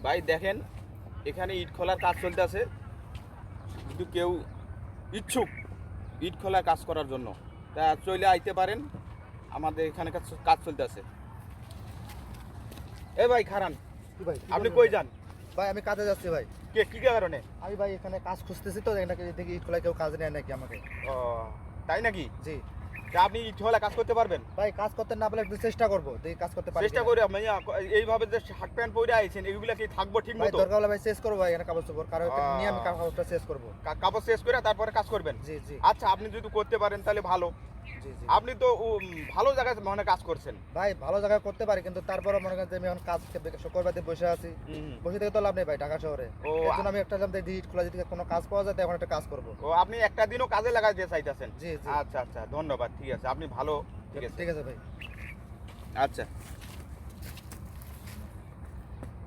ভাই দেখেন এখানে ইট খোলার কাজ চলতেছে, কিন্তু কেউ ইচ্ছুক ইট খোলার কাজ করার জন্য তা চলে আইতে পারেন, আমাদের এখানে কাজ চলতেছে। এ ভাই খারান, কি ভাই আপনি কই যান? ভাই আমি কাজে যাচ্ছি ভাই। কি কারণে? আমি ভাই এখানে কাজ খুঁজতেছি তো, এখানে দেখি ইট খোলা কেউ কাজ নেয় নাকি আমাকে। ও তাই নাকি? জি তা আপনি ইট খোলা কাজ করতে পারবেন? ভাই, কাজ করতে না পারলে একটু চেষ্টা করবো, দেখি কাজ করতে পারি চেষ্টা কিনা। করে আমি এইভাবে যে শার্ট প্যান্ট পরে আইছেন এগুলা কি থাকবো ঠিক ভাই মতো? দরকার হলে ভাই শেষ করবো ভাই, এখানে কাগজ চোপড় কারো এখানে নিয়ে আমি কাগজটা শেষ করবো। কাপড় শেষ করে তারপরে কাজ করবেন? জি জি আচ্ছা, আপনি যদি করতে পারেন তাহলে ভালো। জি জি আপনি তো ভালো জায়গায় মানে কাজ করছেন। ভাই ভালো জায়গায় করতে পারি, কিন্তু তারপরে মনে করেন যে আমি এখন কাজ করবাতে বসে আছি, বসে থেকে তো লাভ নেই ভাই ঢাকা শহরে। ও, এর জন্য আমি একটা ইট খোলা, যদি কোনো কাজ পাওয়া যায় এখন একটা কাজ করবো। ও আপনি একটা দিনও কাজে লাগাইতে চাইতেছেন? জি জি আচ্ছা আচ্ছা, ধন্যবাদ, ঠিক আছে, আপনি ভালো, ঠিক আছে, ঠিক আছে ভাই। আচ্ছা।